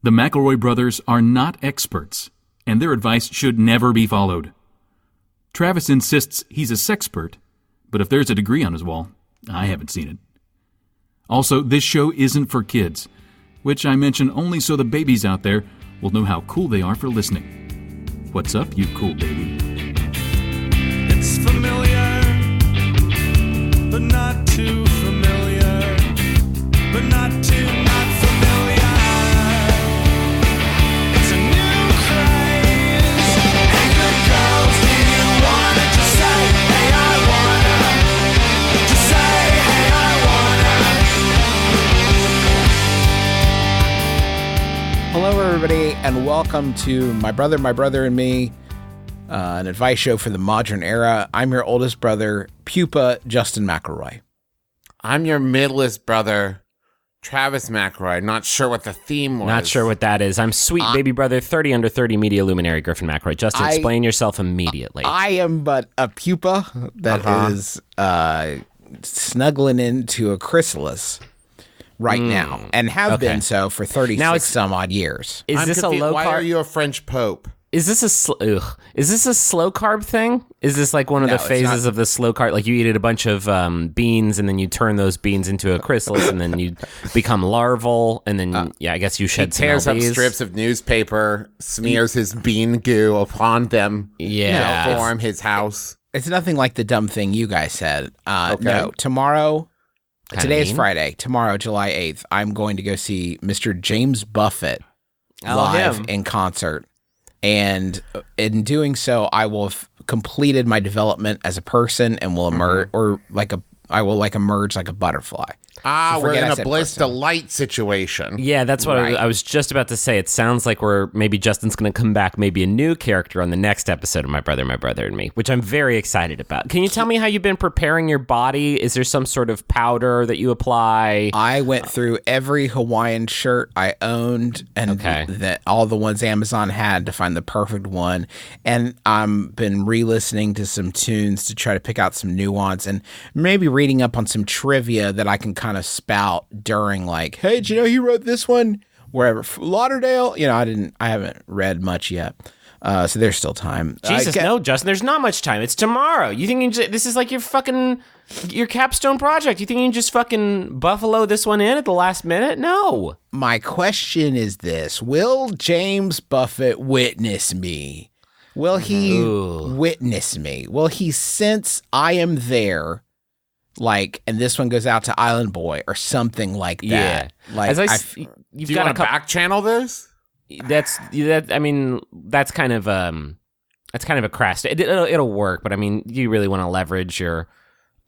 The McElroy brothers are not experts, and their advice should never be followed. Travis insists he's a sexpert, but if there's a degree on his wall, I haven't seen it. Also, this show isn't for kids, which I mention only so the babies out there will know how cool they are for listening. What's up, you cool baby? It's familiar, but not too familiar, but not too not familiar. It's a new craze. Hey, good girls, do you wanna just say, hey, I wanna? Just say, hey, I wanna. Hello, everybody, and welcome to My Brother and Me, an advice show for the modern era. I'm your oldest brother, Pupa Justin McElroy. I'm your middlest brother, Travis McElroy. Not sure what the theme was. Not sure what that is. I'm sweet baby brother, 30 under 30 media luminary Griffin McElroy. Justin, explain yourself immediately. I am but a pupa that is snuggling into a chrysalis right now, and have been so for 36 some odd years. Is this a low carb? Why are you a French Pope? Is this a slow carb thing? Is this like one of the phases of the slow carb? Like you eat a bunch of beans and then you turn those beans into a chrysalis and then you become larval and then I guess you shed some tears up LBs. strips of newspaper, smears his bean goo upon them. Yeah, to form his house. It's nothing like the dumb thing you guys said. No, tomorrow. Today is Friday. Tomorrow, July 8th, I'm going to go see Mr. James Buffett live in concert. And in doing so, I will have completed my development as a person and will emerge, I will emerge like a butterfly. So we're in a bliss delight situation. Yeah, that's what I was just about to say. It sounds like maybe Justin's going to come back, maybe a new character on the next episode of My Brother and Me, which I'm very excited about. Can you tell me how you've been preparing your body? Is there some sort of powder that you apply? I went through every Hawaiian shirt I owned and that all the ones Amazon had to find the perfect one. And I've been re-listening to some tunes to try to pick out some nuance and maybe reading up on some trivia that I can kind of spout during, like, hey, did you know he wrote this one wherever Lauderdale? I haven't read much yet, so there's still time. Jesus, no, Justin, there's not much time. It's tomorrow. You think this is like your capstone project? You think you can just fucking Buffalo this one in at the last minute? No. My question is this: will James Buffett witness me? Will he witness me? Will he sense I am there? Like, and this one goes out to Island Boy or something like that. Yeah. Like, you've got to back channel this. That's kind of a crass. It'll work, but I mean, you really want to leverage your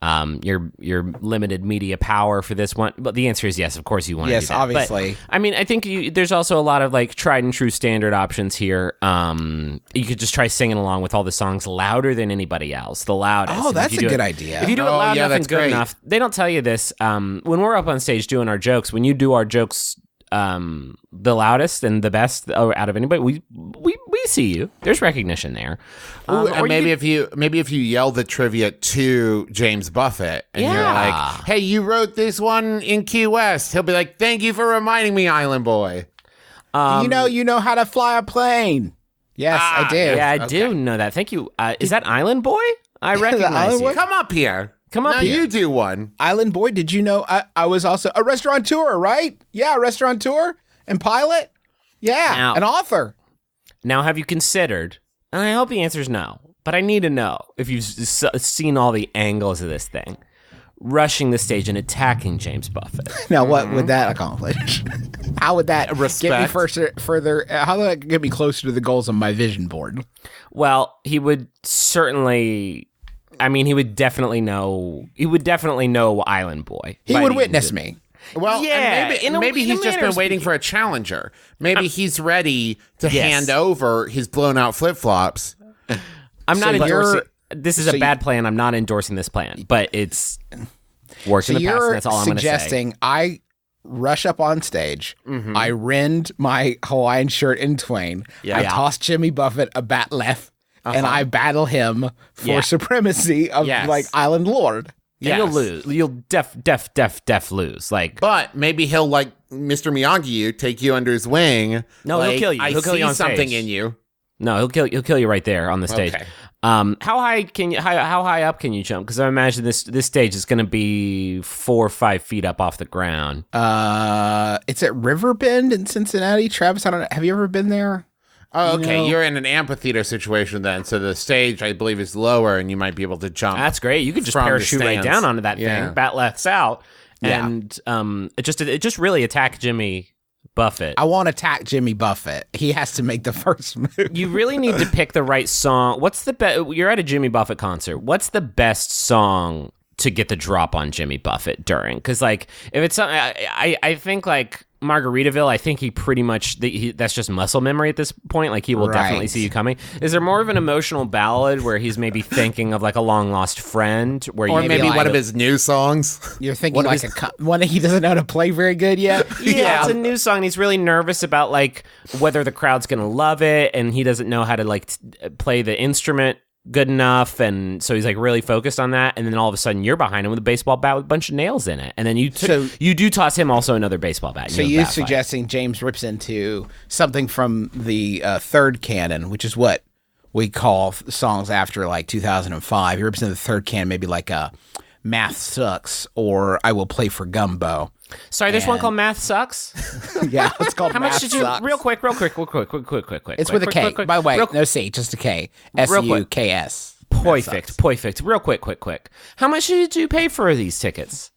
limited media power for this one. But the answer is yes. Of course, you want to do that. Yes, obviously. But, I mean, I think there's also a lot of like tried and true standard options here. You could just try singing along with all the songs louder than anybody else, the loudest. Oh, that's a good idea. If you do it loud enough and good enough, they don't tell you this. When we're up on stage doing our jokes, when you do our jokes the loudest and the best out of anybody, we see you. There's recognition there. And maybe if you yell the trivia to James Buffett and you're like, hey, you wrote this one in Key West, he'll be like, thank you for reminding me, Island Boy. You know how to fly a plane. Yes, I do. Yeah, I do know that. Thank you. Is that Island Boy? I recognize you. Come up here. Now you do one. Island Boy, did you know I was also a restaurateur, right? Yeah, a restaurateur and pilot. Yeah, an author. Now, have you considered, and I hope the answer is no, but I need to know if you've seen all the angles of this thing, rushing the stage and attacking James Buffett. Now, what would that accomplish? How would that get me further? How would that get me closer to the goals on my vision board? Well, he would certainly... I mean, he would definitely know Island Boy. He would witness me. Well, yeah, and maybe he's just been waiting for a challenger. Maybe he's ready to hand over his blown out flip-flops. I'm not endorsing. This is a bad plan. I'm not endorsing this plan, but it's worked in the past, and that's all I'm going to say. You're suggesting I rush up on stage, I rend my Hawaiian shirt in twain, I toss Jimmy Buffett a bat left, and I battle him for supremacy of like Island Lord. And you'll lose. You'll def lose. Like, but maybe he'll like Mr. Miyagi you, take you under his wing. No, like, he'll kill you. He'll kill you on something stage. in you. No, he'll kill you right there on the stage. Okay. How high up can you jump? Because I imagine this stage is going to be 4 or 5 feet up off the ground. It's at Riverbend in Cincinnati. Travis, I don't know. Have you ever been there? Oh, okay. You're in an amphitheater situation then. So the stage, I believe, is lower and you might be able to jump. That's great. You could just from the parachute right stands. down onto that thing, bat lefts out, and it just really attack Jimmy Buffett. I won't attack Jimmy Buffett. He has to make the first move. You really need to pick the right song. What's the best? You're at a Jimmy Buffett concert. What's the best song to get the drop on Jimmy Buffett during? Because like, if it's I think like Margaritaville, I think he pretty much that's just muscle memory at this point. Like he will definitely see you coming. Is there more of an emotional ballad where he's maybe thinking of like a long lost friend, where Or you maybe like one of his new songs. You're thinking like one he doesn't know how to play very good yet. Yeah, it's a new song. And he's really nervous about like whether the crowd's gonna love it, and he doesn't know how to like play the instrument good enough, and so he's like really focused on that. And then all of a sudden, you're behind him with a baseball bat with a bunch of nails in it, and then you do toss him also another baseball bat. So you're suggesting James rips into something from the third canon, which is what we call songs after like 2005. He rips into the third canon, maybe like Math Sucks or I Will Play for Gumbo. Sorry, there's one called Math Sucks. Yeah, it's called How Math much did you? Sucks. Real quick. It's with a K. By the way, no C, just a K. S-U-K-S. Perfect. Real quick. How much did you pay for these tickets?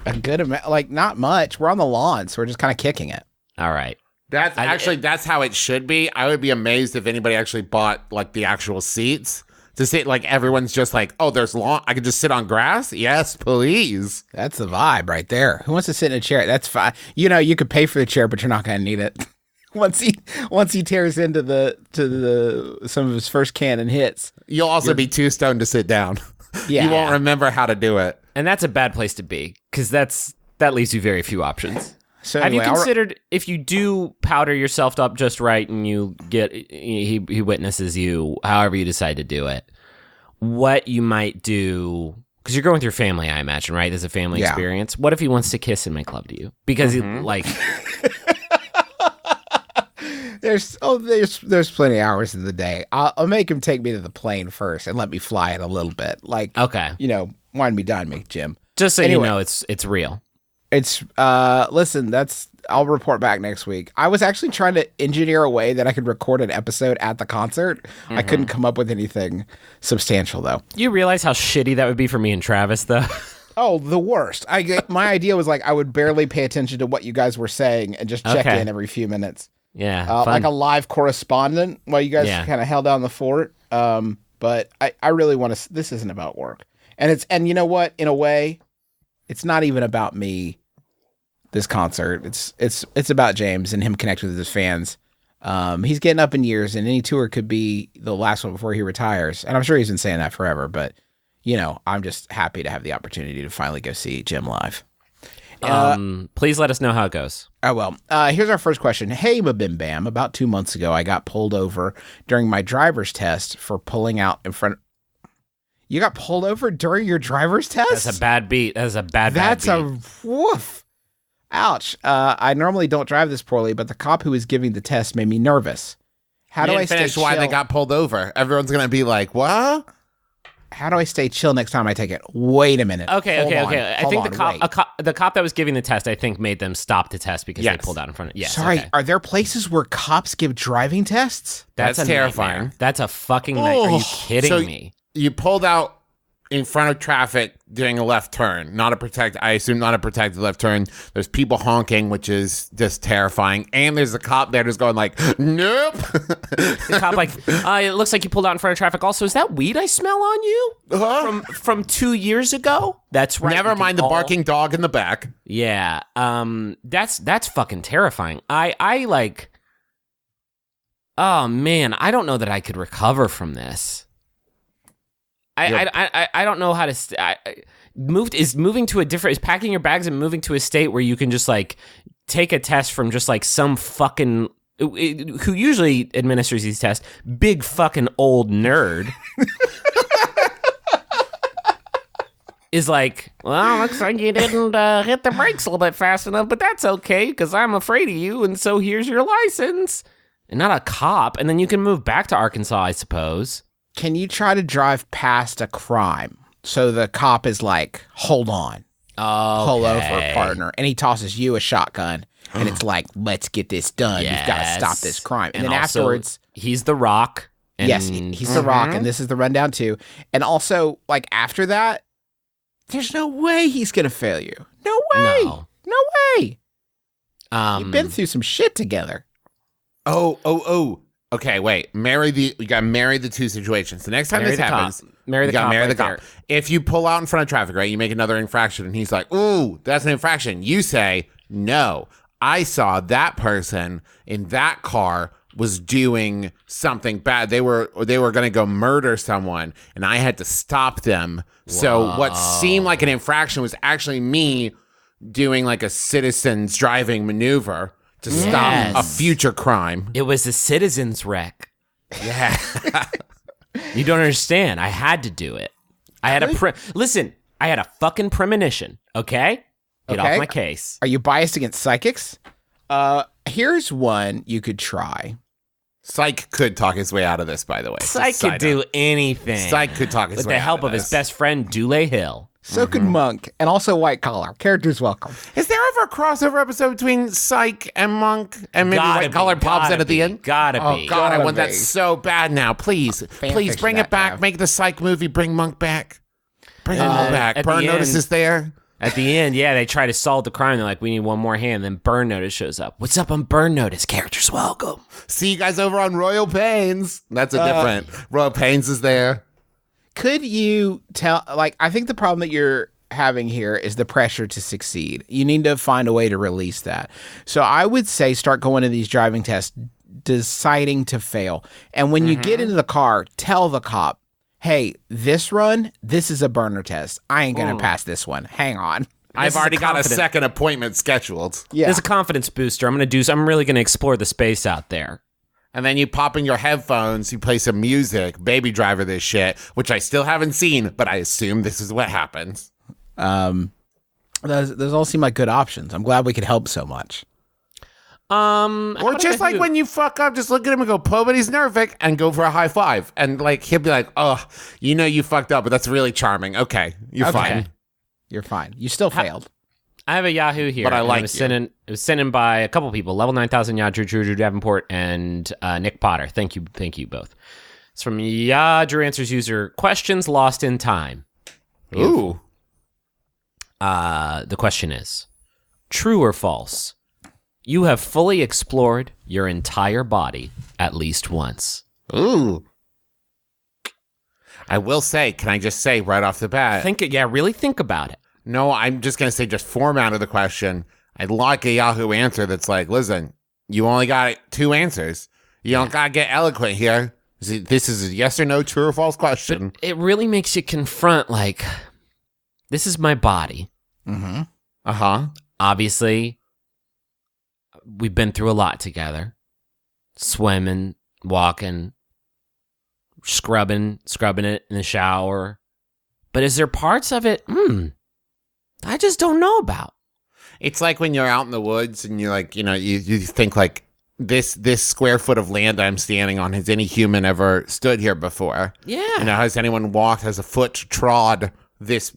A good amount, like not much. We're on the lawn, so we're just kind of kicking it. All right. That's how it should be. I would be amazed if anybody actually bought like the actual seats. To sit like everyone's just like, oh, there's lawn. I could just sit on grass. Yes, please. That's the vibe right there. Who wants to sit in a chair? That's fine. You know, you could pay for the chair, but you're not going to need it. Once he tears into some of his first canon hits, You'll also be too stoned to sit down. Yeah. You won't remember how to do it. And that's a bad place to be, because that leaves you very few options. So have anyway, you considered if you do powder yourself up just right and you get he witnesses you, however you decide to do it, what you might do? Because you're going with your family, I imagine, right? There's a family experience. What if he wants to kiss and make love to you? Because he like. There's plenty of hours in the day. I'll make him take me to the plane first and let me fly it a little bit. Like, okay, wine me, dine me, Jim. Just so you know, it's real. It's listen, I'll report back next week. I was actually trying to engineer a way that I could record an episode at the concert. I couldn't come up with anything substantial though. You realize how shitty that would be for me and Travis though? Oh, the worst. My idea was like I would barely pay attention to what you guys were saying and just check in every few minutes. Yeah. Like a live correspondent while you guys kind of held down the fort. But I really want to, this isn't about work. And you know what? In a way, it's not even about me. This concert, it's about James and him connecting with his fans. He's getting up in years, and any tour could be the last one before he retires. And I'm sure he's been saying that forever. But I'm just happy to have the opportunity to finally go see Jim live. Please let us know how it goes. Oh, well, here's our first question. Hey, MBMBaM, about 2 months ago, I got pulled over during my driver's test for pulling out in front. You got pulled over during your driver's test? That's a bad beat. That's a bad That's beat. a woof. Ouch. I normally don't drive this poorly, but the cop who was giving the test made me nervous. How do I stay finish why chill? they got pulled over? Everyone's going to be like, what? How do I stay chill next time I take it? Wait a minute. Okay. I think wait. the cop that was giving the test, I think, made them stop the test because they pulled out in front of. Yes. Sorry, okay. Are there places where cops give driving tests? That's a terrifying. Nightmare. That's a fucking nightmare. Are you kidding me? You pulled out in front of traffic during a left turn, I assume not a protected left turn. There's people honking, which is just terrifying. And there's a cop there just going like, nope. The cop like, it looks like you pulled out in front of traffic. Also, is that weed I smell on you from 2 years ago? That's right. Never mind the barking dog in the back. Yeah. That's fucking terrifying. I like, oh man, I don't know that I could recover from this. I don't know how to is packing your bags and moving to a state where you can just like take a test from just like some fucking who usually administers these tests, big fucking old nerd. is like, well, looks like you didn't hit the brakes a little bit fast enough, but that's okay because I'm afraid of you, and so here's your license. And not a cop, and then you can move back to Arkansas, I suppose. Can you try to drive past a crime? So the cop is like, hold on. Pull over, partner. And he tosses you a shotgun, and it's like, let's get this done. You've got to stop this crime. And then also, afterwards... he's the Rock. And yes, he's the Rock, and this is the rundown too. And also, like, after that, there's no way he's going to fail you. No way. No way. You've been through some shit together. Oh. Okay, wait. You gotta marry the two situations. The next time this happens, marry the cop. There. If you pull out in front of traffic, right, you make another infraction, and he's like, "Ooh, that's an infraction." You say, "No, I saw that person in that car was doing something bad. They were going to go murder someone, and I had to stop them." Whoa. So what seemed like an infraction was actually me doing like a citizen's driving maneuver to stop a future crime. It was a citizen's wreck. Yeah. You don't understand. I had to do it. I had listen, I had a fucking premonition, okay? Get off my case. Are you biased against psychics? Here's one you could try. Psych could talk his way out of this, by the way. Psych could do anything. Psych could talk his way out of this. With the help of his best friend, Dule Hill. So could Monk, and also White Collar. Characters welcome. Is there ever a crossover episode between Psych and Monk, and maybe White Collar pops in at the end? Gotta be. Oh, God, I want that so bad now. Please bring it back. Make the Psych movie, bring Monk back. Bring him back. Burn Notice is there. At the end, they try to solve the crime. They're like, we need one more hand. Then Burn Notice shows up. What's up on Burn Notice? Characters welcome. See you guys over on Royal Pains. That's a different. Royal Pains is there. Could you tell, I think the problem that you're having here is the pressure to succeed. You need to find a way to release that. So I would say start going to these driving tests, deciding to fail. And when you get into the car, tell the cop, hey, this is a burner test. I ain't going to pass this one. Hang on. I've already got a second appointment scheduled. Yeah. There's a confidence booster. I'm really going to explore the space out there. And then you pop in your headphones, you play some music, Baby Driver this shit, which I still haven't seen, but I assume this is what happens. Those all seem like good options. I'm glad we could help so much. Or just like when you fuck up, just look at him and go, Poverty's nervic, and go for a high five. And he'll be like, oh, you fucked up, but that's really charming. Okay, you're fine. You're fine. You still failed. I have a Yahoo here. But I like it was sent in by a couple people, Level 9000 Yah, Drew Davenport, and Nick Potter. Thank you both. It's from Yah, Drew Answers user, questions lost in time. Ooh. The question is, true or false? You have fully explored your entire body at least once. Ooh. I will say, can I just say right off the bat? Really think about it. No, I'm just going to say, just format of the question. I'd like a Yahoo answer that's like, listen, you only got 2 answers. You don't got to get eloquent here. This is a yes or no, true or false question. But it really makes you confront, this is my body. Mm-hmm. Uh-huh. Obviously, we've been through a lot together. Swimming, walking, scrubbing it in the shower. But is there parts of it, I just don't know about? It's like when you're out in the woods and you're like, you think this square foot of land I'm standing on, has any human ever stood here before? Yeah. Has anyone walked, has a foot trod this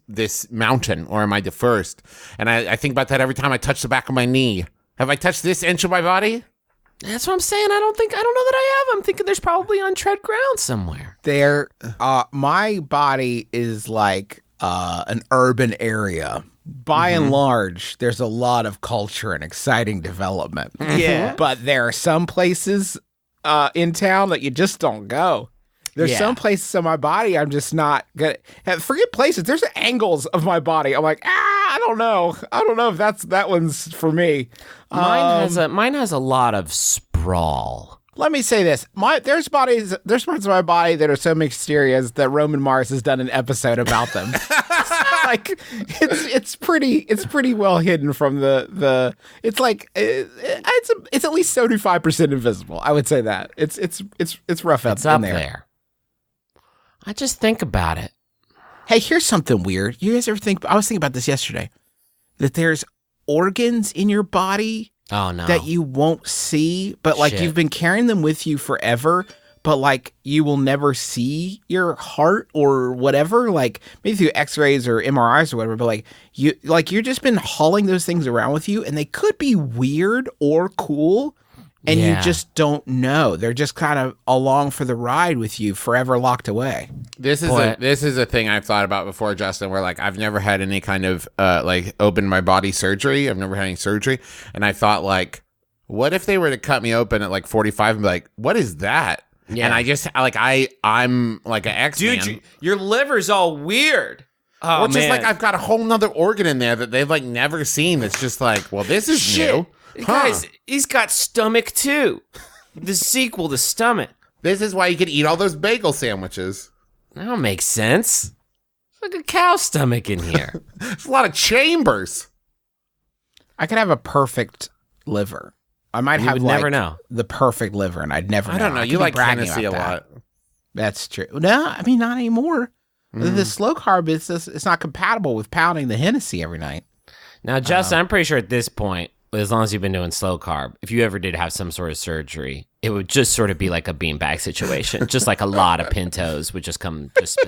mountain, or am I the first? And I think about that every time I touch the back of my knee. Have I touched this inch of my body? That's what I'm saying. I don't know that I have. I'm thinking there's probably untread ground somewhere. My body is like an urban area. By and large, there's a lot of culture and exciting development. Yeah. But there are some places in town that you just don't go. There's some places on my body I'm just not gonna forget places. There's angles of my body. I'm like, I don't know. I don't know if that one's for me. Mine has a lot of sprawl. Let me say this: there's parts of my body that are so mysterious that Roman Mars has done an episode about them. It's pretty well hidden from the. It's it's at least 75% invisible. I would say that it's rough It's in up there. there. I just think about it. Hey, here's something weird. You guys ever think, I was thinking about this yesterday, that there's organs in your body Oh, no. that you won't see, but like Shit. you've been carrying them with you forever, but like you will never see your heart or whatever, like maybe through x-rays or MRIs or whatever, but like you're just been hauling those things around with you, and they could be weird or cool, and you just don't know. They're just kind of along for the ride with you, forever locked away. This is a thing I've thought about before, Justin, where like I've never had any kind of like open my body surgery. I've never had any surgery. And I thought, like, what if they were to cut me open at like 45 and be like, what is that? Yeah. And I just like I'm like an X-Man. Dude, your liver's all weird. Oh, or just man. like I've got a whole nother organ in there that they've like never seen. It's just like, well, this is Shit. new. Guys, he's got stomach too. The sequel to Stomach. This is why you could eat all those bagel sandwiches. That don't make sense. It's like a cow stomach in here. There's a lot of chambers. I could have a perfect liver. I might You have would like never know. the perfect liver, and I'd never know. I don't know. could You be like bragging Tennessee a about lot. that. That's true. No, I mean, not anymore. The slow carb it's not compatible with pounding the Hennessy every night. Now, Justin, I'm pretty sure at this point, as long as you've been doing slow carb, if you ever did have some sort of surgery, it would just sort of be like a beanbag situation. Just like a lot of Pintos would just come just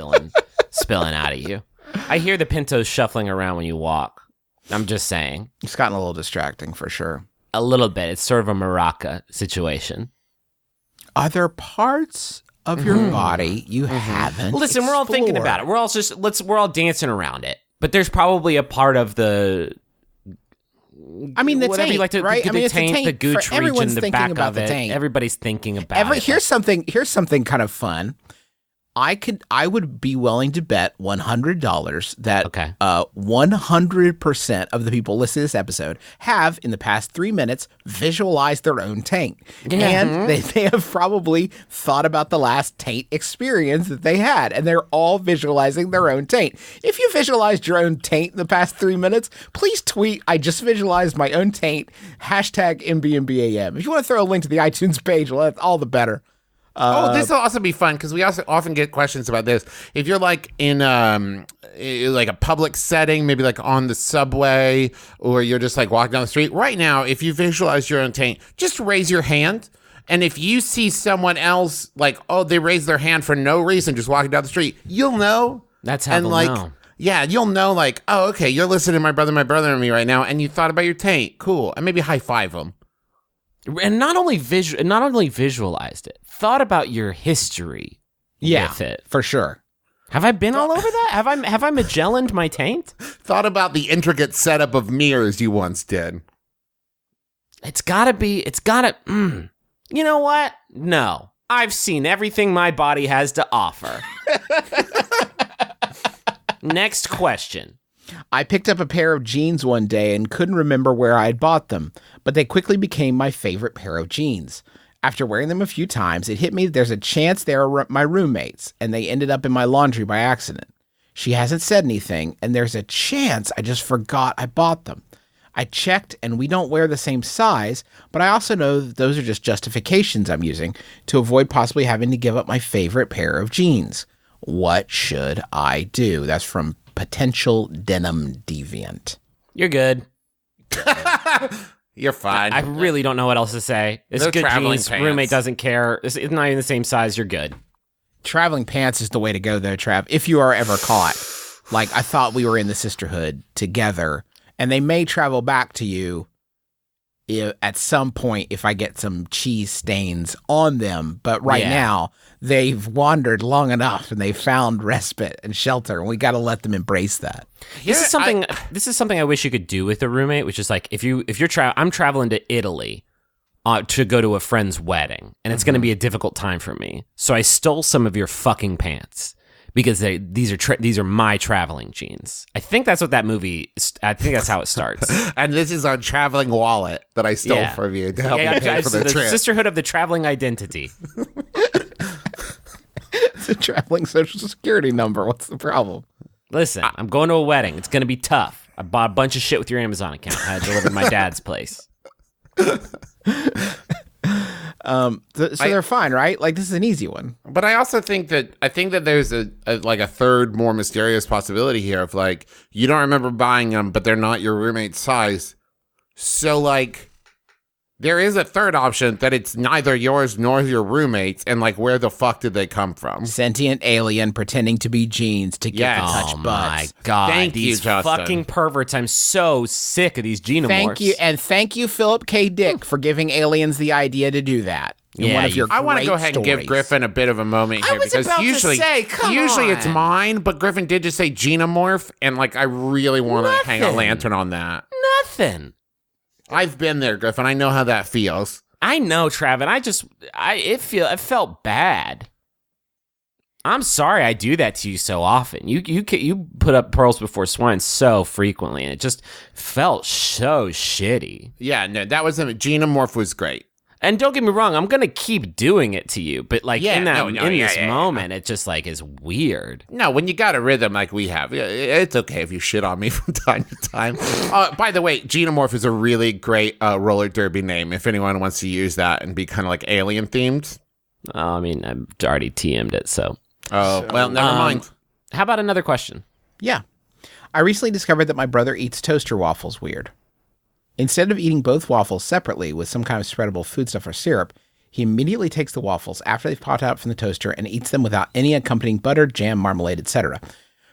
spilling out of you. I hear the Pintos shuffling around when you walk. I'm just saying. It's gotten a little distracting for sure. A little bit. It's sort of a maraca situation. Are there parts of your body you haven't Listen, we're all thinking about it. We're all dancing around it. But there's probably a part of the I mean, the whatever taint, you like to right? the, I mean, the it's the taint, taint. the gooch For everyone's region, the thinking back about of the it. taint. Everybody's thinking about it. Here's something kind of fun. I would be willing to bet $100 that 100% of the people listening to this episode have, in the past 3 minutes, visualized their own taint. And they have probably thought about the last taint experience that they had, and they're all visualizing their own taint. If you visualized your own taint in the past 3 minutes, please tweet, I just visualized my own taint, #MBMBaM. If you want to throw a link to the iTunes page, well, that's all the better. This will also be fun because we also often get questions about this. If you're like in like a public setting, maybe like on the subway, or you're just like walking down the street right now, if you visualize your own taint, just raise your hand. And if you see someone else like, oh, they raise their hand for no reason, just walking down the street, you'll know. That's how and they'll like, know. Yeah, you'll know like, oh, okay, you're listening to my brother and me right now, and you thought about your taint. Cool. And maybe high five them. And not only visualized it, thought about your history with it. For sure. Have I been all over that? Have I Magellaned my taint? Thought about the intricate setup of mirrors you once did. It's gotta. You know what? No. I've seen everything my body has to offer. Next question. I picked up a pair of jeans one day and couldn't remember where I had bought them, but they quickly became my favorite pair of jeans. After wearing them a few times, it hit me that there's a chance they're my roommates, and they ended up in my laundry by accident. She hasn't said anything, and there's a chance I just forgot I bought them. I checked, and we don't wear the same size, but I also know that those are just justifications I'm using to avoid possibly having to give up my favorite pair of jeans. What should I do? That's from Potential Denim Deviant. You're good. You're fine. I really don't know what else to say. It's They're good traveling jeans. pants. Roommate doesn't care. It's not even the same size. You're good. Traveling pants is the way to go, though, Trav, if you are ever caught. Like, I thought we were in the Sisterhood together, and they may travel back to you at some point if I get some cheese stains on them. But right now, they've wandered long enough, and they've found respite and shelter, and we got to let them embrace that. This is something I wish you could do with a roommate, which is like if you're I'm traveling to Italy to go to a friend's wedding, and it's going to be a difficult time for me. So I stole some of your fucking pants because these are my traveling jeans. I think that's what that movie. I think that's how it starts. And this is our traveling wallet that I stole from you to help you pay for the trip. Sisterhood of the Traveling Identity. It's a traveling social security number. What's the problem? Listen, I'm going to a wedding. It's going to be tough. I bought a bunch of shit with your Amazon account. I had to deliver to my dad's place. So they're fine, right? Like, this is an easy one. But I also think that there's a third, more mysterious possibility here of like you don't remember buying them, but they're not your roommate's size. So like, there is a third option that it's neither yours nor your roommate's, and like, where the fuck did they come from? Sentient alien pretending to be jeans to get to touch Oh butts. my God. Thank you, these Justin. fucking perverts. I'm so sick of these xenomorphs. Thank you, Philip K. Dick, for giving aliens the idea to do that. In Yeah, one of your I want to great go ahead and give stories. Griffin a bit of a moment here was because about to usually say, come it's on. mine, but Griffin did just say xenomorph, and like I really want to hang a Nothing. lantern on that. Nothing. I've been there, Griffin. I know how that feels. I know, Trav, it felt bad. I'm sorry I do that to you so often. You put up pearls before swine so frequently, and it just felt so shitty. Yeah, no, that was xenomorph was great. And don't get me wrong, I'm gonna keep doing it to you, but like Yeah, in this yeah. moment, it just like is weird. No, when you got a rhythm like we have, it's okay if you shit on me from time to time. By the way, Xenomorph is a really great roller derby name if anyone wants to use that and be kind of like alien themed. I mean, I've already TM'd it, so. Oh, well, never mind. How about another question? Yeah. I recently discovered that my brother eats toaster waffles weird. Instead of eating both waffles separately with some kind of spreadable foodstuff or syrup, he immediately takes the waffles after they've popped out from the toaster and eats them without any accompanying butter, jam, marmalade, etc.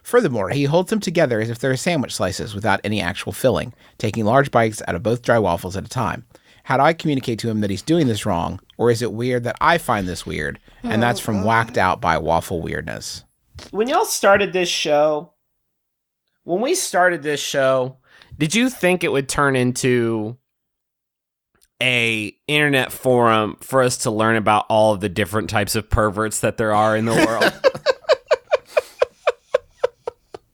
Furthermore, he holds them together as if they're sandwich slices without any actual filling, taking large bites out of both dry waffles at a time. How do I communicate to him that he's doing this wrong, or is it weird that I find this weird? And that's from Whacked Out by Waffle Weirdness. When y'all started this show, When we started this show, did you think it would turn into a internet forum for us to learn about all of the different types of perverts that there are in the world?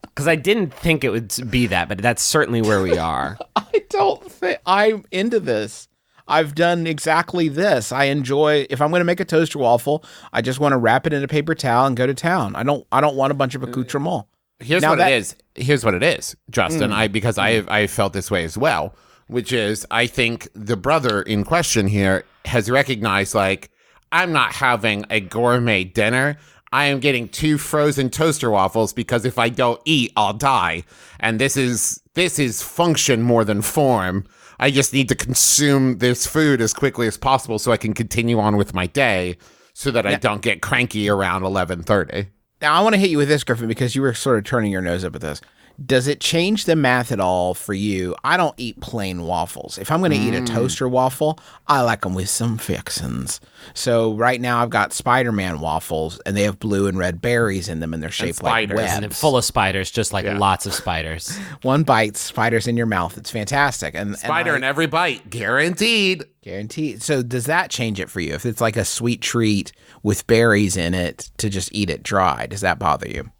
Because I didn't think it would be that, but that's certainly where we are. I don't think I'm into this. I've done exactly this. I enjoy, if I'm going to make a toaster waffle, I just want to wrap it in a paper towel and go to town. I don't want a bunch of accoutrement. Here's what it is, Justin. Because I felt this way as well, which is I think the brother in question here has recognized, like, I'm not having a gourmet dinner. I am getting 2 frozen toaster waffles because if I don't eat, I'll die. And this is function more than form. I just need to consume this food as quickly as possible so I can continue on with my day so that I don't get cranky around 11:30. Now, I want to hit you with this, Griffin, because you were sort of turning your nose up at this. Does it change the math at all for you? I don't eat plain waffles. If I'm going to eat a toaster waffle, I like them with some fixins. So right now I've got Spider-Man waffles, and they have blue and red berries in them, and they're shaped like webs. And full of spiders, just like lots of spiders. One bite, spiders in your mouth. It's fantastic. Spider in every bite, guaranteed. Guaranteed. So does that change it for you? If it's like a sweet treat with berries in it to just eat it dry, does that bother you?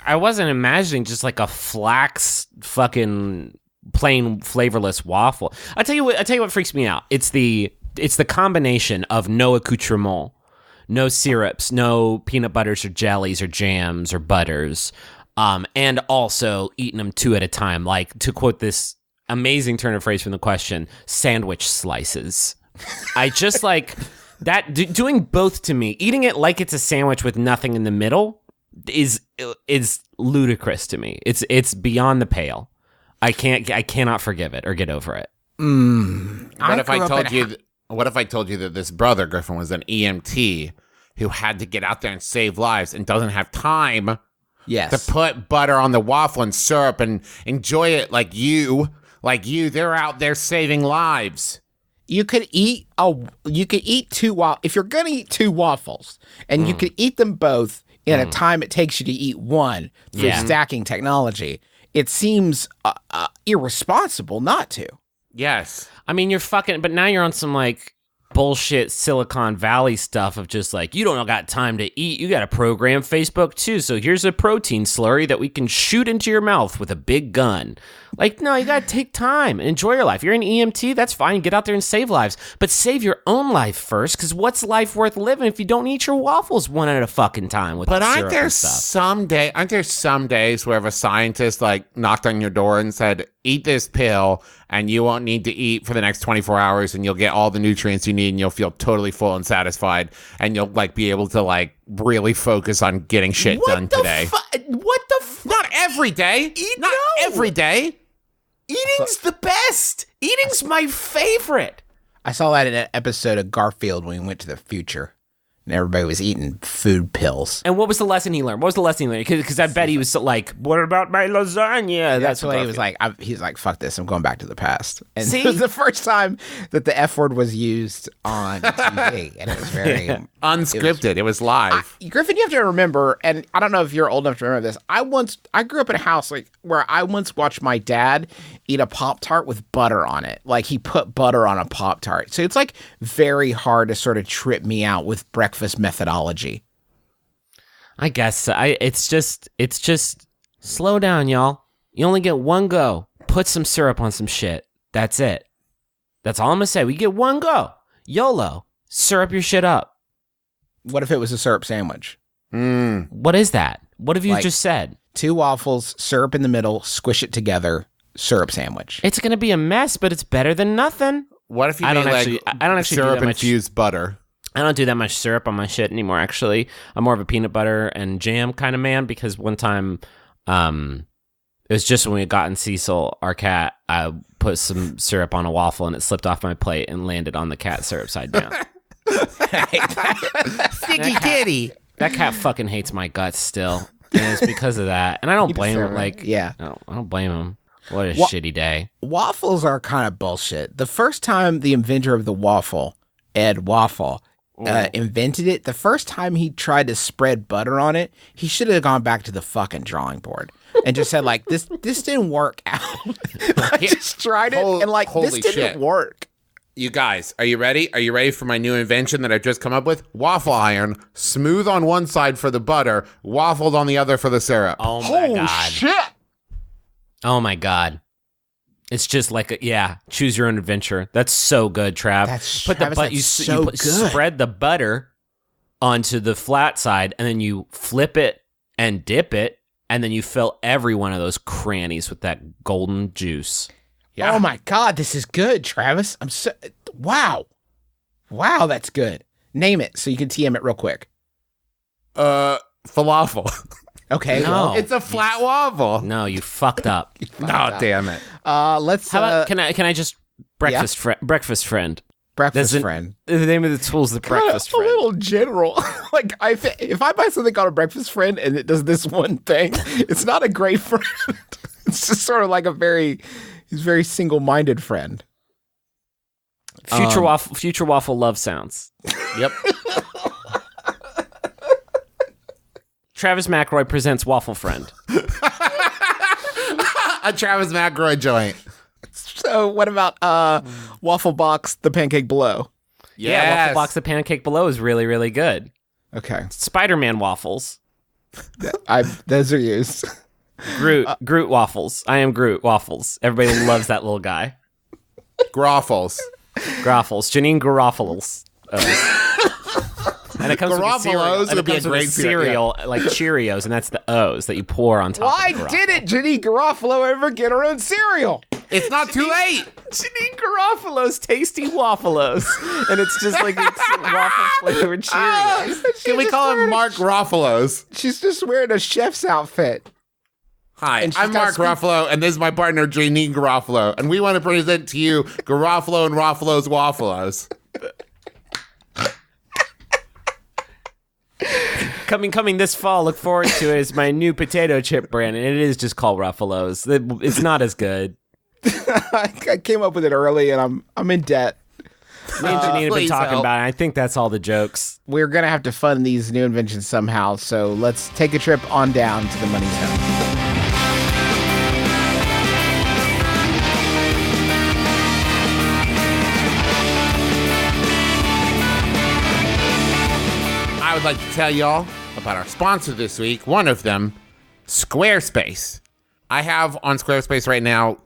I wasn't imagining just like a flax fucking plain flavorless waffle. I tell you what freaks me out. It's the combination of no accoutrement, no syrups, no peanut butters or jellies or jams or butters, and also eating them 2 at a time. Like, to quote this amazing turn of phrase from the question, sandwich slices. I just like that doing both to me. Eating it like it's a sandwich with nothing in the middle is ludicrous to me. It's beyond the pale. I cannot forgive it or get over it. What if I told you that this brother Griffin was an EMT who had to get out there and save lives and doesn't have time to put butter on the waffle and syrup and enjoy it like you. They're out there saving lives. You could eat 2 waffles. If you're going to eat 2 waffles, and you could eat them both in a time it takes you to eat one through stacking technology, it seems irresponsible not to. Yes. I mean, you're fucking, but now you're on some like bullshit Silicon Valley stuff of just like, you don't got time to eat, you got to program Facebook too, so here's a protein slurry that we can shoot into your mouth with a big gun. Like, no, you got to take time and enjoy your life. You're an EMT, that's fine, get out there and save lives, but save your own life first, because what's life worth living if you don't eat your waffles one at a fucking time with But syrup and stuff? aren't there some days where if a scientist like knocked on your door and said, eat this pill and you won't need to eat for the next 24 hours and you'll get all the nutrients you need and you'll feel totally full and satisfied and you'll like be able to like really focus on getting shit done today? What the fuck? Not every day. Not every day. Eating's the best. Eating's my favorite. I saw that in an episode of Garfield when we went to the future. And everybody was eating food pills. And what was the lesson he learned? What was the lesson he learned? Because I bet he was like, what about my lasagna? That's what he was like. He's like, fuck this. I'm going back to the past. And See? it was the first time that the F word was used on TV. And it was very... Unscripted. It was live. Griffin, you have to remember, and I don't know if you're old enough to remember this. I grew up in a house like where I once watched my dad eat a Pop-Tart with butter on it. Like he put butter on a Pop-Tart. So it's like very hard to sort of trip me out with breakfast methodology. I guess it's just slow down, y'all. You only get one go. Put some syrup on some shit. That's it. That's all I'm gonna say. We get one go. YOLO. Syrup your shit up. What if it was a syrup sandwich? What is that? What have you Like- just said? 2 waffles, syrup in the middle, squish it together, syrup sandwich. It's gonna be a mess, but it's better than nothing. What if you I don't made actually- like I don't actually do that syrup much. infused butter? I don't do that much syrup on my shit anymore, actually. I'm more of a peanut butter and jam kind of man because one time, it was just when we had gotten Cecil, our cat, I put some syrup on a waffle and it slipped off my plate and landed on the cat syrup side down. Sticky kitty. That cat fucking hates my guts still. And it's because of that. And I don't blame him. deserve it. Like, Yeah. I don't blame him. What a shitty day. Waffles are kind of bullshit. The first time the inventor of the waffle, Ed Waffle, invented it, the first time he tried to spread butter on it, he should have gone back to the fucking drawing board and just said like, this didn't work out. I just tried it and like, this Holy didn't shit. work. You guys, are you ready? Are you ready for my new invention that I've just come up with? Waffle iron, smooth on one side for the butter, waffled on the other for the syrup. Oh my God. Shit. Oh my God. It's just like, choose your own adventure. That's so good, Trav. Travis, that's so good. Spread the butter onto the flat side, and then you flip it and dip it, and then you fill every one of those crannies with that golden juice. Oh my God, this is good, Travis. Wow, that's good. Name it so you can TM it real quick. Falafel. Okay, No. well, It's a flat waffle. No, you fucked up. No, damn it. let's How about, can I just breakfast friend? breakfast That's friend. The name of the tool is the breakfast A friend. little general. Like if I buy something called a breakfast friend and it does this one thing, it's not a great friend. It's just sort of like he's very single-minded friend. Future waffle love sounds. Yep. Travis McElroy presents Waffle Friend. A Travis McElroy joint. So what about Waffle Box, the pancake below? Yeah, Waffle Box the Pancake Below is really, really good. Okay, Spider-Man waffles. those are used. Groot waffles. I am Groot waffles. Everybody loves that little guy. Groffles. Groffles. Janine Garofalo's. And it comes with a cereal. Garofalo's And would it be a comes with great cereal, like Cheerios, and that's the O's that you pour on top Why of the Garofalo. didn't Janine Garofalo ever get her own cereal? It's not too late. Janine Garofalo's Tasty Waffleos. And it's just like it's waffle flavored Cheerios. Can we call him Mark Garofalo's? She's just wearing a chef's outfit. Hi, And she's I'm got Mark Ruffalo, and this is my partner, Janine Garofalo, and we want to present to you Garofalo and Ruffalo's Wafflos. Coming this fall, look forward to it, is my new potato chip brand, and it is just called Ruffalo's. It's not as good. I came up with it early, and I'm in debt. Me and Janine have been Please talking help. about it. I think that's all the jokes. We're gonna have to fund these new inventions somehow, so let's take a trip on down to the money zone. would like to tell y'all about our sponsor this week. One of them, Squarespace. I have on Squarespace right now,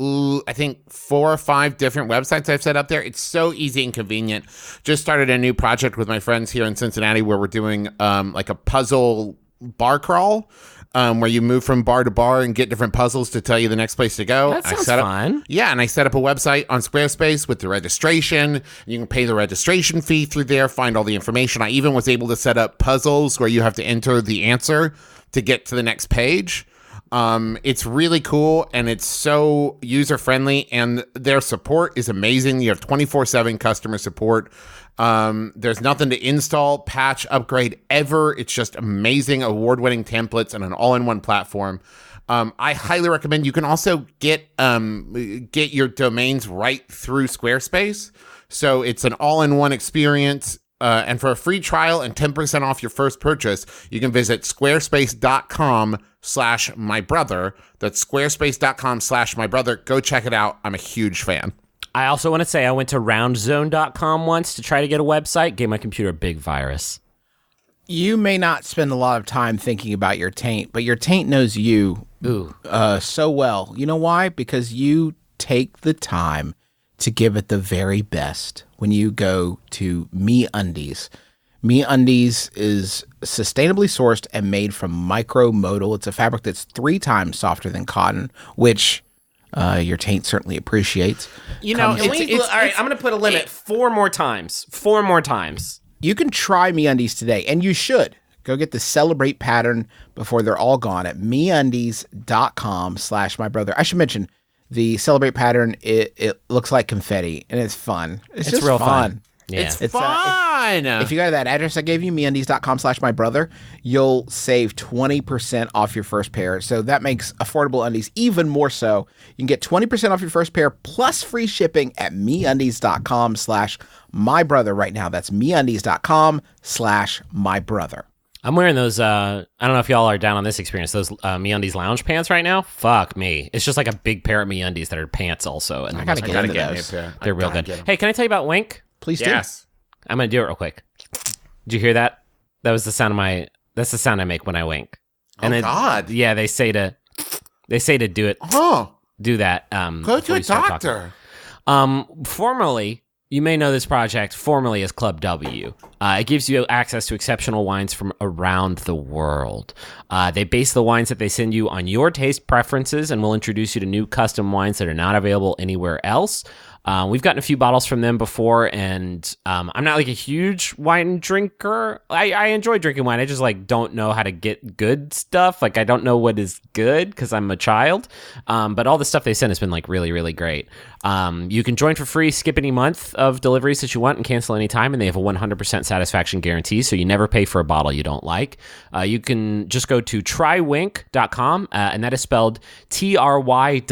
I think 4 or 5 different websites I've set up there. It's so easy and convenient. Just started a new project with my friends here in Cincinnati where we're doing like a puzzle bar crawl. Where you move from bar to bar and get different puzzles to tell you the next place to go. That sounds fun. Yeah, and I set up a website on Squarespace with the registration. You can pay the registration fee through there, find all the information. I even was able to set up puzzles where you have to enter the answer to get to the next page. It's really cool, and it's so user-friendly, and their support is amazing. You have 24/7 customer support. There's nothing to install, patch, upgrade ever. It's just amazing, award-winning templates and an all-in-one platform. I highly recommend. You can also get your domains right through Squarespace. So it's an all-in-one experience. And for a free trial and 10% off your first purchase, you can visit squarespace.com/mybrother. That's squarespace.com/mybrother. Go check it out. I'm a huge fan. I also want to say I went to roundzone.com once to try to get a website, gave my computer a big virus. You may not spend a lot of time thinking about your taint, but your taint knows you so well. You know why? Because you take the time to give it the very best when you go to MeUndies. MeUndies is sustainably sourced and made from micromodal. It's a fabric that's 3 times softer than cotton, which your taint certainly appreciates. You know, all right, I'm going to put a limit. 4 more times. 4 more times. You can try MeUndies today, and you should. Go get the Celebrate pattern before they're all gone at MeUndies.com/mybrother. I should mention, the Celebrate pattern, it looks like confetti, and it's fun. It's just real fun. Yeah. It's fun. If you go to that address I gave you, MeUndies.com/mybrother, you'll save 20% off your first pair. So that makes affordable undies even more so. You can get 20% off your first pair plus free shipping at MeUndies.com/mybrother right now. That's MeUndies.com/mybrother. I'm wearing those, I don't know if y'all are down on this experience, those MeUndies lounge pants right now. Fuck me. It's just like a big pair of MeUndies that are pants also. And I gotta get into those. They're real good. Hey, can I tell you about Wink? Please do. Yes. I'm going to do it real quick. Did you hear that? That was the sound of that's the sound I make when I wink. And God. Yeah, they say to do it. Oh. Do that. Go to a doctor. Formerly, you may know this project formerly as Club W. It gives you access to exceptional wines from around the world. They base the wines that they send you on your taste preferences and will introduce you to new custom wines that are not available anywhere else. We've gotten a few bottles from them before, and I'm not like a huge wine drinker. I enjoy drinking wine. I just like don't know how to get good stuff. Like I don't know what is good because I'm a child. But all the stuff they send has been like really, really great. You can join for free, skip any month of deliveries that you want, and cancel anytime. And they have a 100% satisfaction guarantee, so you never pay for a bottle you don't like. You can just go to trywink.com, and that is spelled TRYWINC.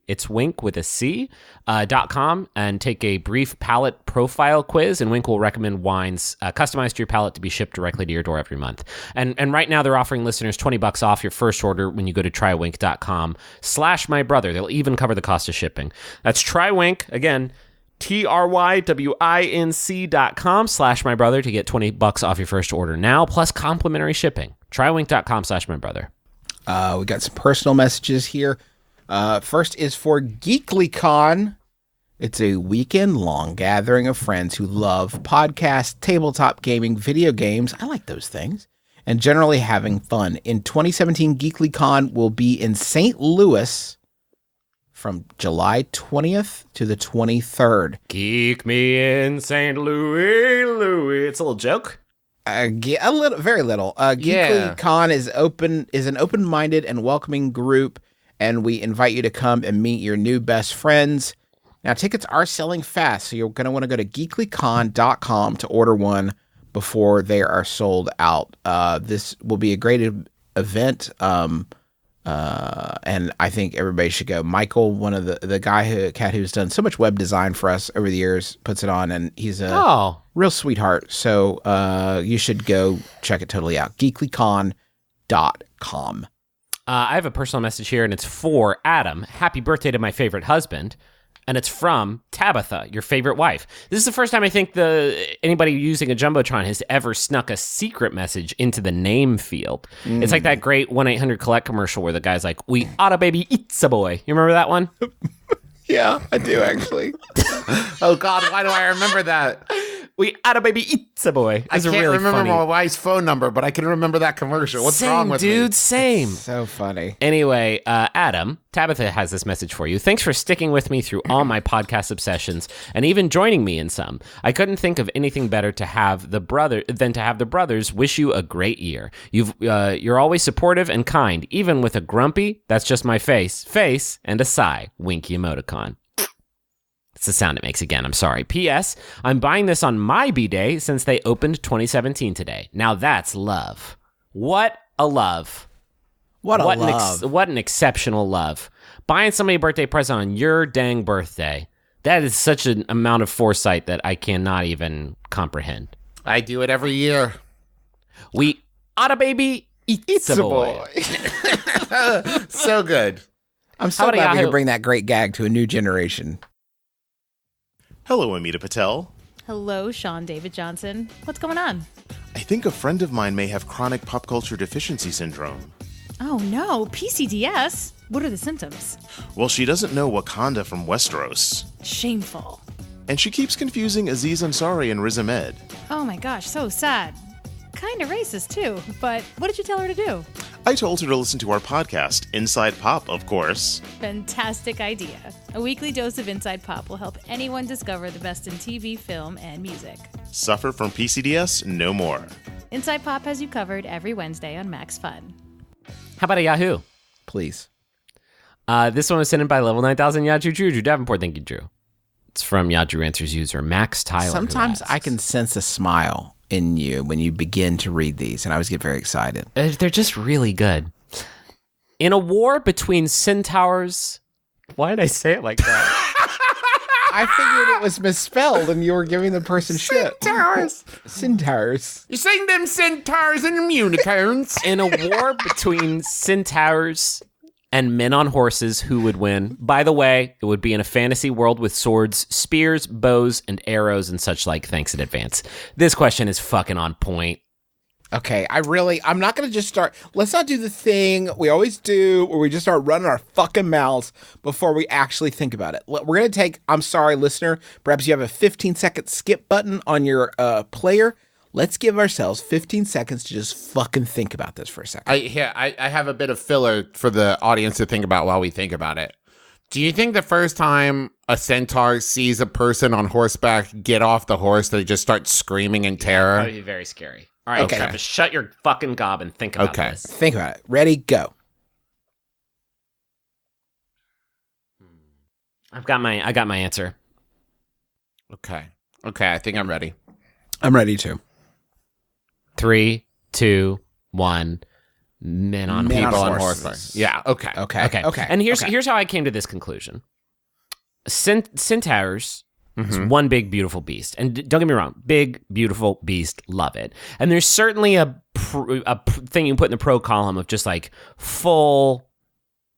It's Wink with a C, .com, and take a brief palate profile quiz, and Wink will recommend wines customized to your palate to be shipped directly to your door every month. And right now they're offering listeners $20 off your first order when you go to trywink.com/mybrother. They'll even cover the cost of shipping. That's Trywink, again, TRYWINC.com/mybrother to get $20 off your first order now, plus complimentary shipping. Trywink.com/mybrother. We got some personal messages here. First is for GeeklyCon. It's a weekend-long gathering of friends who love podcasts, tabletop gaming, video games. I like those things. And generally having fun. In 2017, GeeklyCon will be in St. Louis from July 20th to the 23rd. Geek me in St. Louis, Louis. It's a little joke. A little, very little. GeeklyCon is an open-minded and welcoming group, and we invite you to come and meet your new best friends. Now, tickets are selling fast, so you're going to want to go to geeklycon.com to order one before they are sold out. This will be a great event, and I think everybody should go. Michael, one of the guy who's done so much web design for us over the years, puts it on, and he's a real sweetheart. So you should go check it totally out. geeklycon.com. I have a personal message here, and it's for Adam. Happy birthday to my favorite husband. and it's from Tabitha, your favorite wife. This is the first time I think anybody using a Jumbotron has ever snuck a secret message into the name field. It's like that great 1-800-COLLECT commercial where the guy's like, "We oughta baby eats a boy." You remember that one? Yeah, I do actually. Oh God, why do I remember that? We oughta baby eats a boy. I can't remember my wife's phone number, but I can remember that commercial. What's wrong with dude, me? Same. So funny. Anyway, Adam, Tabitha has this message for you. Thanks for sticking with me through all my podcast obsessions and even joining me in some. I couldn't think of anything better to have the brothers wish you a great year. You're always supportive and kind, even with a grumpy, that's just my face, and a sigh, winky emoticon. It's the sound it makes again. I'm sorry. P.S. I'm buying this on my B-Day since they opened 2017 today. Now that's love. What a love. What an exceptional love. Buying somebody a birthday present on your dang birthday. That is such an amount of foresight that I cannot even comprehend. I do it every year. We oughta baby eats a boy. So good. I'm so glad we can bring that great gag to a new generation. Hello, Amita Patel. Hello, Sean David Johnson. What's going on? I think a friend of mine may have chronic pop culture deficiency syndrome. Oh no, PCDS? What are the symptoms? Well, she doesn't know Wakanda from Westeros. Shameful. And she keeps confusing Aziz Ansari and Riz Ahmed. Oh my gosh, so sad. Kinda racist too, but what did you tell her to do? I told her to listen to our podcast, Inside Pop, of course. Fantastic idea. A weekly dose of Inside Pop will help anyone discover the best in TV, film, and music. Suffer from PCDS? No more. Inside Pop has you covered every Wednesday on Max Fun. How about a Yahoo? Please. This one was sent in by Level 9000 Yadru Drew Davenport. Thank you, Drew. It's from Yadru Answers user Max Tyler. Sometimes I can sense a smile in you when you begin to read these, and I always get very excited. They're just really good. In a war between Centaurs... Why did I say it like that? I figured it was misspelled, and you were giving the person shit. Centaurs. You're saying them centaurs and unicorns. In a war between Centaurs and men on horses, who would win? By the way, it would be in a fantasy world with swords, spears, bows, and arrows and such like. Thanks in advance. This question is fucking on point. Okay, I'm not going to just start. Let's not do the thing we always do where we just start running our fucking mouths before we actually think about it. We're going to take, I'm sorry, listener, perhaps you have a 15-second skip button on your player. Let's give ourselves 15 seconds to just fucking think about this for a second. I have a bit of filler for the audience to think about while we think about it. Do you think the first time a centaur sees a person on horseback get off the horse, they just start screaming in terror? That would be very scary. All right, okay. Travis, shut your fucking gob and think about this. Think about it. Ready, go. I got my answer. Okay, I think I'm ready. I'm ready too. 3, 2, 1. Men on horses. Yeah. Okay. And here's how I came to this conclusion. Centaurs is one big beautiful beast, and don't get me wrong, big beautiful beast, love it. And there's certainly a thing you can put in the pro column of just like full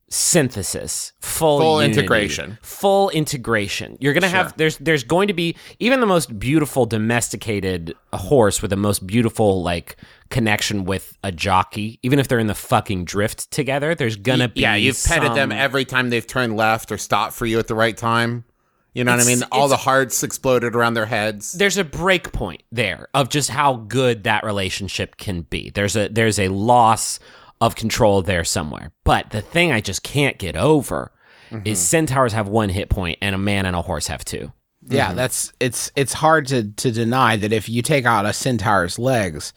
synthesis, full unity, full integration. You're gonna have there's going to be even the most beautiful domesticated horse with the most beautiful like connection with a jockey, even if they're in the fucking drift together, there's gonna be you've petted them every time they've turned left or stopped for you at the right time. You know what I mean? All the hearts exploded around their heads. There's a break point there of just how good that relationship can be. There's a loss of control there somewhere. But the thing I just can't get over is centaurs have 1 hit point and a man and a horse have 2. Yeah, it's hard to deny that if you take out a centaur's legs,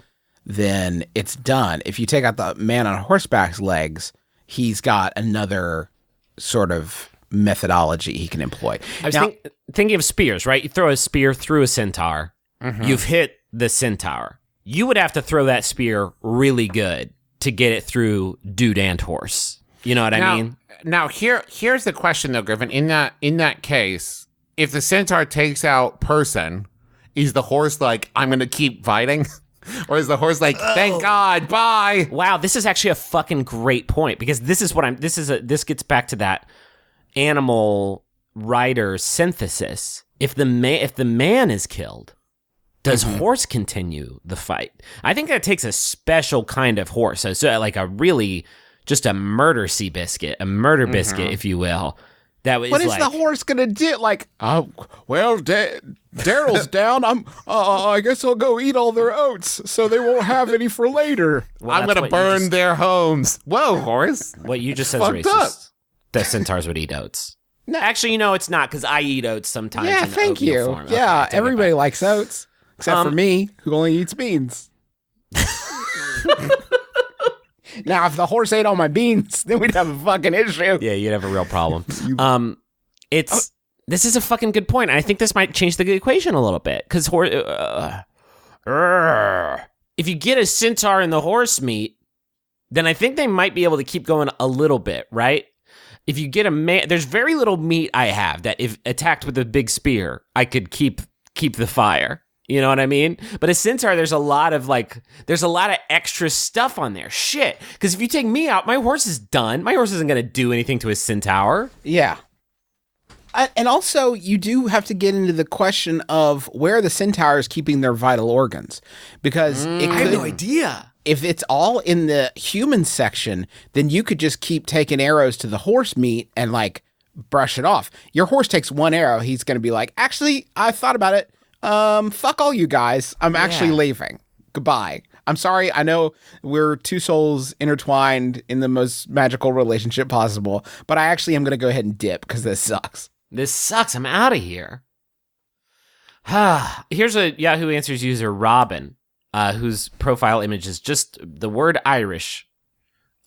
then it's done. If you take out the man on horseback's legs, he's got another sort of methodology he can employ. I was thinking of spears, right? You throw a spear through a centaur, you've hit the centaur. You would have to throw that spear really good to get it through dude and horse. You know what I mean? Now here's the question though, Griffin. In that case, if the centaur takes out person, is the horse like, I'm gonna keep fighting? Or is the horse like, thank God, bye? Wow, this is actually a fucking great point, because this gets back to that animal rider synthesis, if the man is killed, does horse continue the fight? I think that takes a special kind of horse, so like a really just a murder biscuit, if you will. That was what is like, the horse gonna do? Like, well, Daryl's down. I guess I'll go eat all their oats, so they won't have any for later. well, I'm that's gonna what burn their homes. Whoa, horse. what you just said is Fucked racist. up. The centaurs would eat oats. No, actually, it's not, because I eat oats sometimes. Yeah, in the thank oatmeal you. form. Okay, Yeah, I take it everybody back. likes oats, except for me, who only eats beans. Now, if the horse ate all my beans, then we'd have a fucking issue. Yeah, you'd have a real problem. This is a fucking good point. I think this might change the equation a little bit, because if you get a centaur in the horse meat, then I think they might be able to keep going a little bit, right? If you get a man, there's very little meat I have that if attacked with a big spear, I could keep the fire. You know what I mean? But a centaur, there's a lot of extra stuff on there. Shit. Because if you take me out, my horse is done. My horse isn't going to do anything to a centaur. Yeah. And also, you do have to get into the question of where the centaurs keeping their vital organs. Because it I have could, no idea. if it's all in the human section, then you could just keep taking arrows to the horse meat and like brush it off. Your horse takes one arrow, he's going to be like, actually, I thought about it. Fuck all you guys. I'm actually leaving. Goodbye. I'm sorry. I know we're two souls intertwined in the most magical relationship possible, but I actually am going to go ahead and dip because this sucks. This sucks. I'm out of here. Here's a Yahoo Answers user, Robin, whose profile image is just the word Irish.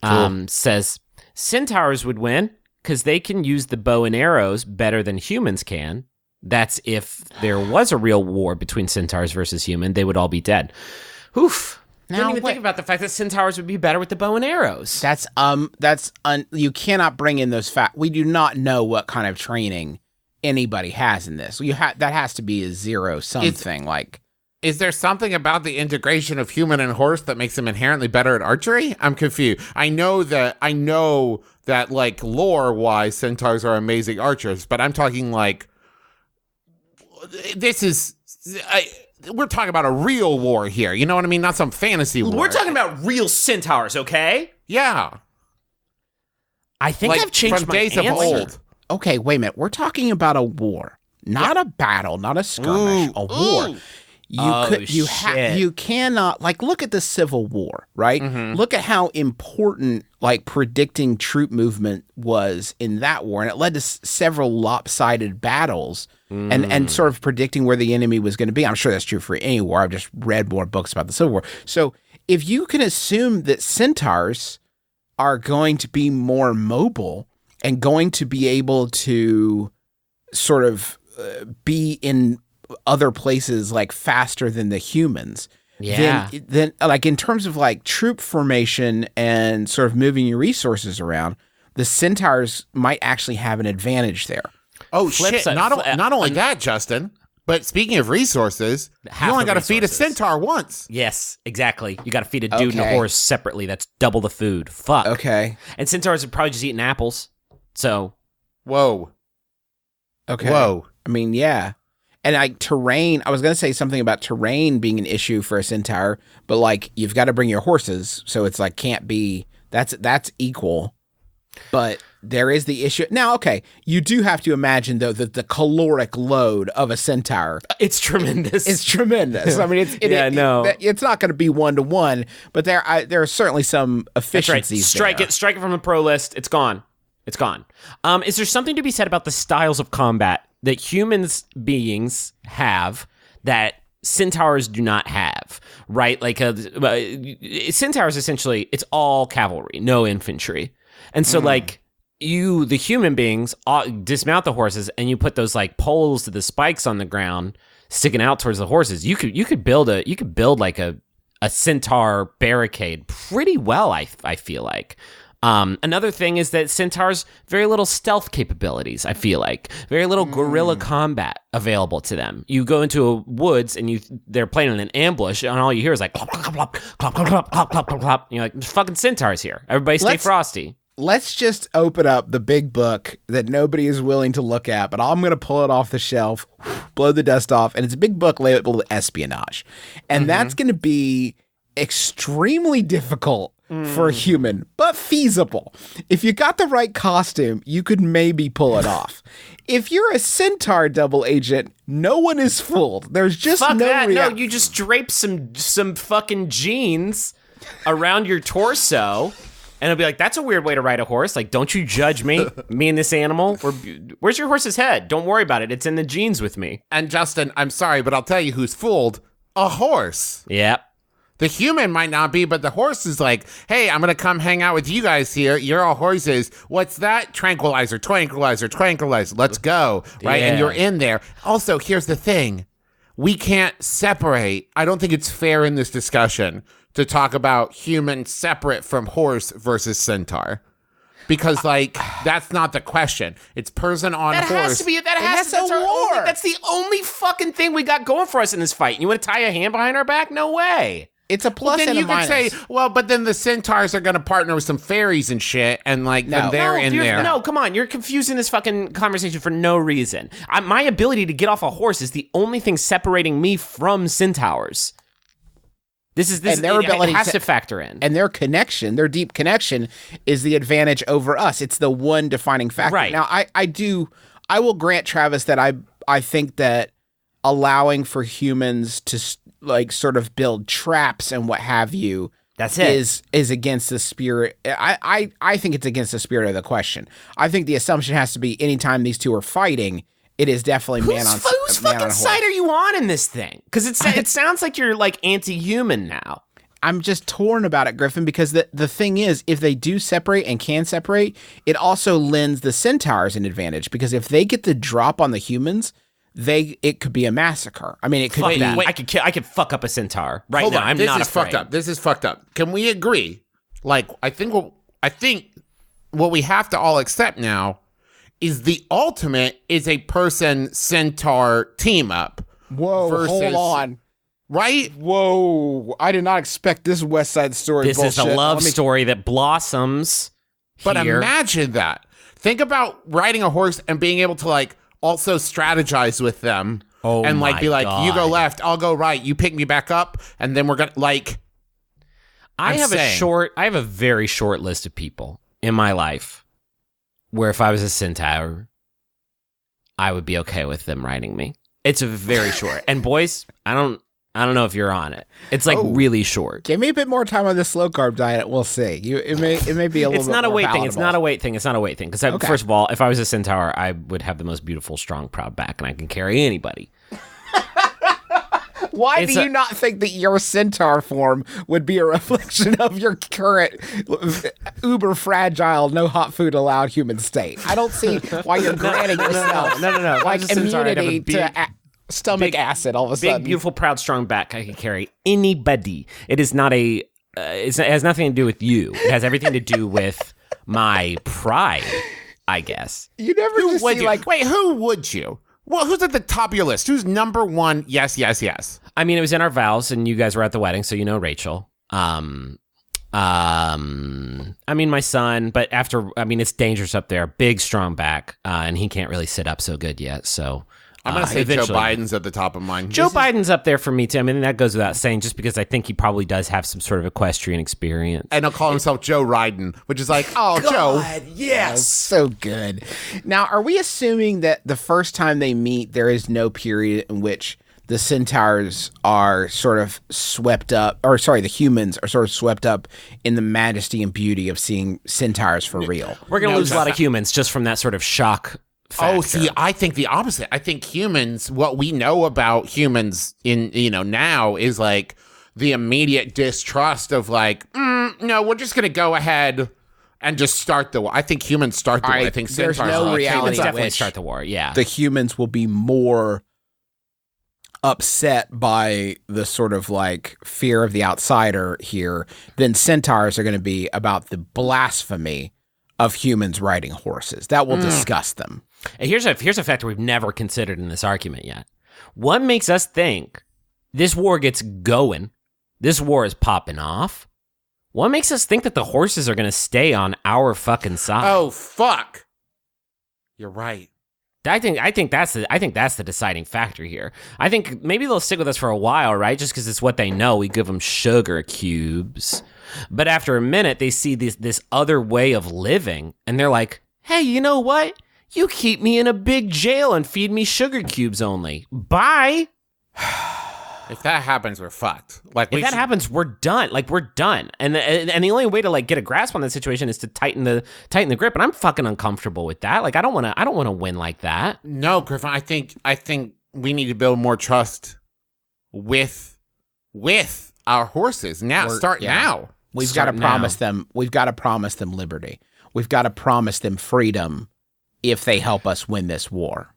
Says, centaurs would win because they can use the bow and arrows better than humans can. That's if there was a real war between centaurs versus human, they would all be dead. Oof. Didn't even think about the fact that centaurs would be better with the bow and arrows. You cannot bring in those facts. We do not know what kind of training anybody has in this. That has to be a zero something. Is there something about the integration of human and horse that makes them inherently better at archery? I'm confused. I know that like lore-wise, centaurs are amazing archers, but I'm talking like we're talking about a real war here. You know what I mean? Not some fantasy war. We're talking about real centaurs, okay? Yeah. I think Like I've changed from my days answer. of old. Okay, wait a minute. We're talking about a war, not a battle, not a skirmish. A war. You cannot look at the Civil War, right? Mm-hmm. Look at how important predicting troop movement was in that war, and it led to several lopsided battles and sort of predicting where the enemy was going to be. I'm sure that's true for any war. I've just read more books about the Civil War. So if you can assume that centaurs are going to be more mobile and going to be able to sort of be in other places faster than the humans, then in terms of troop formation and sort of moving your resources around, the centaurs might actually have an advantage there. Oh shit! Not only that, Justin. But speaking of resources, you only got to feed a centaur once. Yes, exactly. You got to feed a dude and a horse separately. That's double the food. Fuck. Okay. And centaurs are probably just eating apples. So. Whoa. Okay. Whoa. I mean, yeah. And terrain, I was going to say something about terrain being an issue for a centaur, but you've got to bring your horses. So it's can't be, that's equal. But there is the issue. Now, okay, you do have to imagine, though, that the caloric load of a centaur. It's tremendous. It's tremendous. I mean, it's not going to be 1-to-1, but there are certainly some efficiencies. Strike it from the pro list. It's gone. It's gone. Is there something to be said about the styles of combat that humans beings have that centaurs do not have, right? Centaurs, essentially, it's all cavalry, no infantry. And so, the human beings dismount the horses, and you put those poles to the spikes on the ground, sticking out towards the horses. You could build a centaur barricade pretty well. I feel like. Another thing is that centaurs very little stealth capabilities. I feel like very little guerrilla combat available to them. You go into a woods and they're playing an ambush, and all you hear is clop, clop, clop, clop, clop, clop, clop, clop, clop. You're like, there's fucking centaurs here. Everybody stay frosty. let's just open up the big book that nobody is willing to look at, but I'm going to pull it off the shelf, blow the dust off, and it's a big book labeled espionage. And that's going to be extremely difficult for a human, but feasible. If you got the right costume, you could maybe pull it off. If you're a Centaur double agent, no one is fooled. There's just Fuck no that. No, you just drape some fucking jeans around your torso, and it'll be like, that's a weird way to ride a horse. Like, don't you judge me and this animal. Where's your horse's head? Don't worry about it. It's in the jeans with me. And Justin, I'm sorry, but I'll tell you who's fooled. A horse. Yep. The human might not be, but the horse is like, hey, I'm going to come hang out with you guys here. You're all horses. What's that? Tranquilizer, tranquilizer, tranquilizer. Let's go. Right? Yeah. And you're in there. Also, here's the thing. We can't separate. I don't think it's fair in this discussion to talk about human separate from horse versus centaur. Because, like, that's not the question. It's person on That horse. has to be. That's our only, that's the only fucking thing we got going for us in this fight. You want to tie a hand behind our back? No way. It's a plus then and a you could minus. say, well, but then the centaurs are going to partner with some fairies and shit, and like then they're in there. No, come on. You're confusing this fucking conversation for no reason. My ability to get off a horse is the only thing separating me from centaurs. This is And their ability it has to factor in. And their connection, their deep connection, is the advantage over us. It's the one defining factor. Right. Now, I will grant Travis that I think that allowing for humans to like sort of build traps and what have you, That's it. is against the spirit. I think it's against the spirit of the question. I think the assumption has to be anytime these two are fighting, it is definitely Whose man on fucking horse. side are you on in this thing? Because it sounds like you're like anti-human now. I'm just torn about it, Griffin, because the thing is, if they do separate and can separate, it also lends the centaurs an advantage, because if they get the drop on the humans, it could be a massacre. I mean, it could be. I could fuck up a centaur right Hold now. on. I'm this not is afraid. fucked up. This is fucked up. Can we agree? Like, I think what we have to all accept now is the ultimate is a person centaur team up. Whoa, hold on. Right? Whoa, I did not expect this West Side Story This bullshit. is a love story that blossoms. But here. imagine that. Think about riding a horse and being able to like also strategize with them. Oh and like my be like, you go God. left, I'll go right. You pick me back up, and then we're gonna like. I I'm have saying. I have a very short list of people in my life where if I was a centaur, I would be okay with them riding me. It's a very short. And boys, I don't know if you're on it. It's like really short. Give me a bit more time on this low carb diet. We'll see. It may be a little. It's not bit a more weight thing. It's palatable. not a weight thing. It's not a weight thing. Because Okay. first of all, if I was a centaur, I would have the most beautiful, strong, proud back, and I can carry anybody. Why It's do you not think that your centaur form would be a reflection of your current uber fragile, no hot food allowed human state? I don't see why you're granting yourself No. If I like was a centaur, I'd have a immunity big- to stomach acid all of a Big, sudden. beautiful, proud, strong back. I can carry anybody. It is not a. It has nothing to do with you. It has everything to do with my pride, I guess. You never just Would see you? like Wait, who would you? Well, who's at the top of your list? Who's number one? Yes, yes, yes. I mean, it was in our vows, and you guys were at the wedding, so you know Rachel. I mean, my son, but it's dangerous up there. Big, strong back, and he can't really sit up so good yet. So I'm gonna say eventually. Joe Biden's at the top of mine. Joe Biden's up there for me too. I mean, that goes without saying, just because I think he probably does have some sort of equestrian experience. And he'll call himself Joe Ryden, which is like, oh, Joe. yes, so good. Now, are we assuming that the first time they meet, there is no period in which the centaurs are sort of swept up, or sorry, the humans are sort of swept up in the majesty and beauty of seeing centaurs for real? We're going to lose a lot of humans just from that sort of shock factor. Oh, see, I think the opposite. I think humans, what we know about humans in, now is like the immediate distrust of like, no, we're just going to go ahead and just start the war. I think humans start the war. I think there's centaurs no are like, reality Humans in definitely which start the war, yeah. the humans will be more upset by the sort of like fear of the outsider here than centaurs are going to be about the blasphemy of humans riding horses. That will disgust them. And here's a factor we've never considered in this argument yet. What makes us think this war gets going, this war is popping off, What makes us think that the horses are going to stay on our fucking side? Oh, fuck. You're right. I think that's the deciding factor here. I think maybe they'll stick with us for a while, right? Just because it's what they know. We give them sugar cubes, but after a minute, they see this other way of living, and they're like, "Hey, you know what? You keep me in a big jail and feed me sugar cubes only. Bye." If that happens, we're fucked. Like, if that happens, we're done. Like, we're done. And the only way to like get a grasp on that situation is to tighten the grip. And I'm fucking uncomfortable with that. Like, I don't want to win like that. No, Griffin. I think we need to build more trust with our horses now. Now. We've got to promise them. We've got to promise them liberty. We've got to promise them freedom if they help us win this war.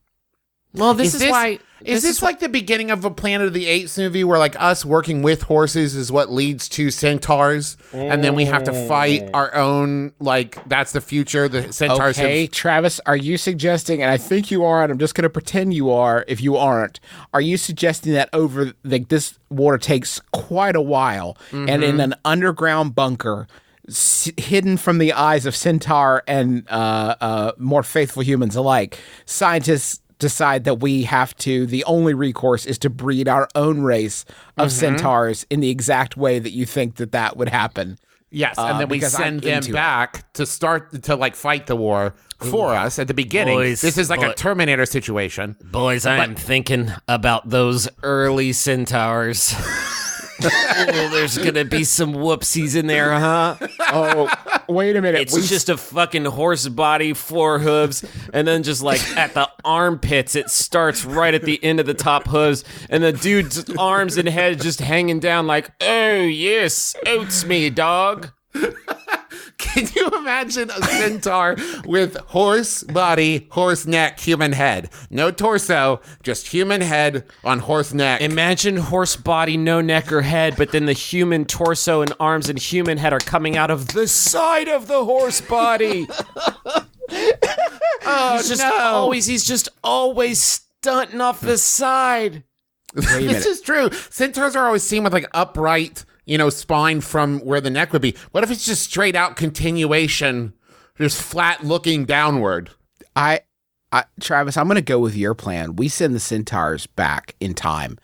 Well, this is why. Is this like the beginning of a Planet of the Apes movie where like us working with horses is what leads to centaurs, and then we have to fight our own? Like that's the future. The centaurs. Okay, Travis, are you suggesting? And I think you are, and I'm just going to pretend you are. If you aren't, are you suggesting that over like this war takes quite a while, and in an underground bunker, hidden from the eyes of centaur and more faithful humans alike, scientists decide that the only recourse is to breed our own race of centaurs in the exact way that you think that would happen. Yes, and then we send them back to start to like fight the war for us at the beginning. Boys, this is like a Terminator situation. Boys, I'm thinking about those early centaurs. There's gonna be some whoopsies in there, huh? Oh, wait a minute. It's just a fucking horse body, 4 hooves, and then just like at the armpits, it starts right at the end of the top hooves, and the dude's arms and head just hanging down like, oh yes, oats me, dog. Can you imagine a centaur with horse body, horse neck, human head? No torso, just human head on horse neck. Imagine horse body, no neck or head, but then the human torso and arms and human head are coming out of the side of the horse body. He's just always stunting off the side. This is true. Centaurs are always seen with like upright, spine from where the neck would be. What if it's just straight out continuation, just flat looking downward? Travis, I'm going to go with your plan. We send the centaurs back in time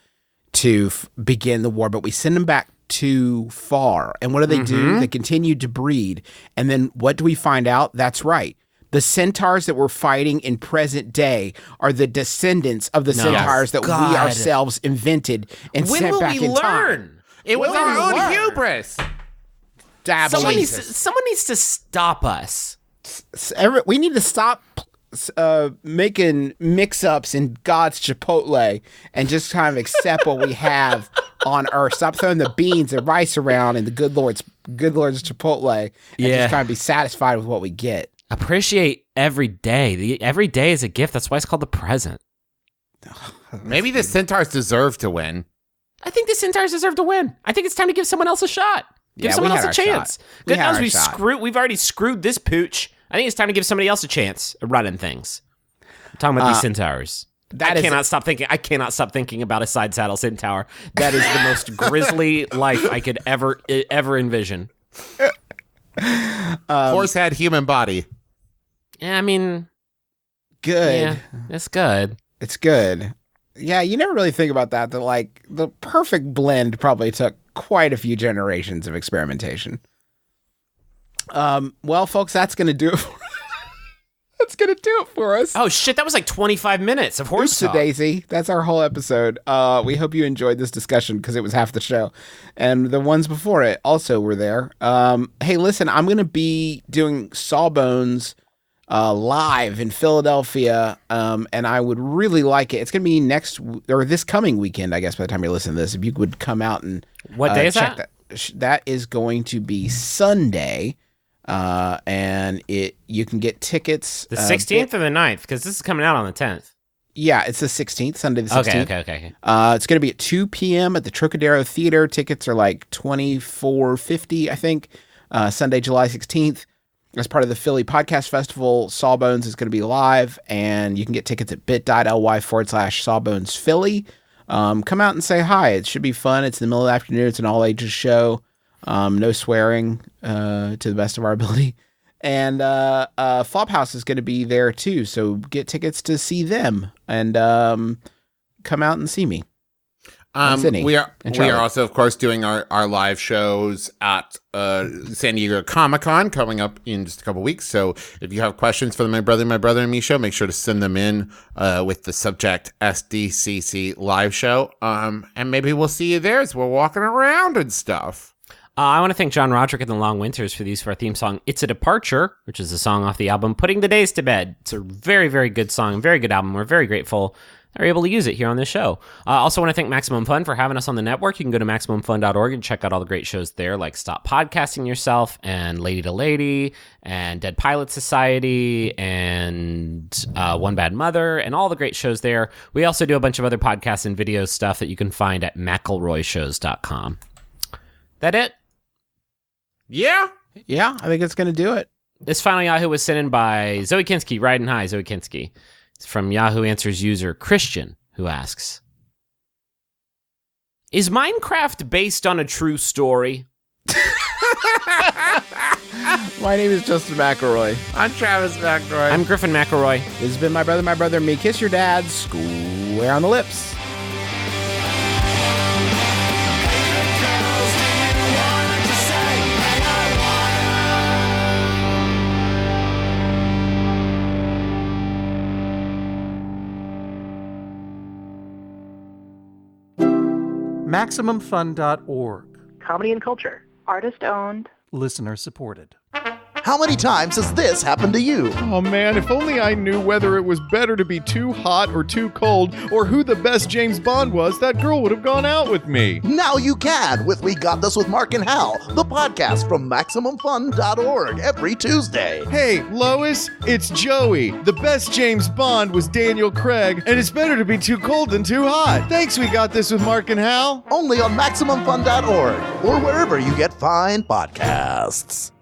to begin the war, but we send them back too far. And what do? They continue to breed. And then what do we find out? That's right. The centaurs that we're fighting in present day are the descendants of the centaurs that we ourselves invented and sent back in time. It was our own hubris. Someone needs to stop us. We need to stop making mix-ups in God's Chipotle and just kind of accept what we have on Earth. Stop throwing the beans and rice around in the good Lord's Chipotle and just kind of be satisfied with what we get. Appreciate every day. Every day is a gift. That's why it's called the present. Maybe the centaurs deserve to win. I think the centaurs deserve to win. I think it's time to give someone else a shot. Give someone else a chance. Good news, we've already screwed this pooch. I think it's time to give somebody else a chance at running things. I'm talking about these centaurs. I cannot stop thinking about a side saddle centaur. That is the most grisly life I could ever envision. Horse head, human body. Yeah, I mean, good. Yeah, it's good. It's good. Yeah, you never really think about that. That like the perfect blend probably took quite a few generations of experimentation. Well, folks, that's gonna do it. That's gonna do it for us. Oh shit, that was like 25 minutes of horse talk. Daisy. That's our whole episode. We hope you enjoyed this discussion because it was half the show, and the ones before it also were there. Hey, listen, I'm gonna be doing Sawbones live in Philadelphia, and I would really like it. It's going to be this coming weekend, I guess, by the time you listen to this. If you would come out and what day is that? That is going to be Sunday, and you can get tickets. The 16th or the 9th? Because this is coming out on the 10th. Yeah, it's the 16th, Sunday the 16th. Okay. It's going to be at 2 p.m. at the Trocadero Theater. Tickets are like $24.50, I think. Sunday, July 16th. As part of the Philly Podcast Festival, Sawbones is going to be live, and you can get tickets at bit.ly/SawbonesPhilly. Come out and say hi. It should be fun. It's in the middle of the afternoon. It's an all-ages show. No swearing, to the best of our ability. And Flophouse is going to be there too, so get tickets to see them and come out and see me. We are also, of course, doing our live shows at San Diego Comic-Con coming up in just a couple weeks. So if you have questions for the My Brother and Me show, make sure to send them in with the subject SDCC live show. And maybe we'll see you there as we're walking around and stuff. I want to thank John Roderick and the Long Winters for the use of our theme song, It's a Departure, which is a song off the album Putting the Days to Bed. It's a very, very good song, very good album. We're very grateful that we're able to use it here on this show. I also want to thank Maximum Fun for having us on the network. You can go to MaximumFun.org and check out all the great shows there, like Stop Podcasting Yourself and Lady to Lady and Dead Pilot Society and One Bad Mother and all the great shows there. We also do a bunch of other podcasts and video stuff that you can find at McElroyshows.com. That it? Yeah, I think it's going to do it. This final Yahoo was sent in by Zoe Kinski, riding high, Zoe Kinski. It's from Yahoo Answers user Christian, who asks, is Minecraft based on a true story? My name is Justin McElroy. I'm Travis McElroy. I'm Griffin McElroy. This has been My Brother and Me. Kiss your dad square on the lips. MaximumFun.org. Comedy and culture. Artist owned. Listener supported. How many times has this happened to you? Oh man, if only I knew whether it was better to be too hot or too cold, or who the best James Bond was, that girl would have gone out with me. Now you can with We Got This with Mark and Hal, the podcast from MaximumFun.org every Tuesday. Hey, Lois, it's Joey. The best James Bond was Daniel Craig, and it's better to be too cold than too hot. Thanks, We Got This with Mark and Hal. Only on MaximumFun.org or wherever you get fine podcasts.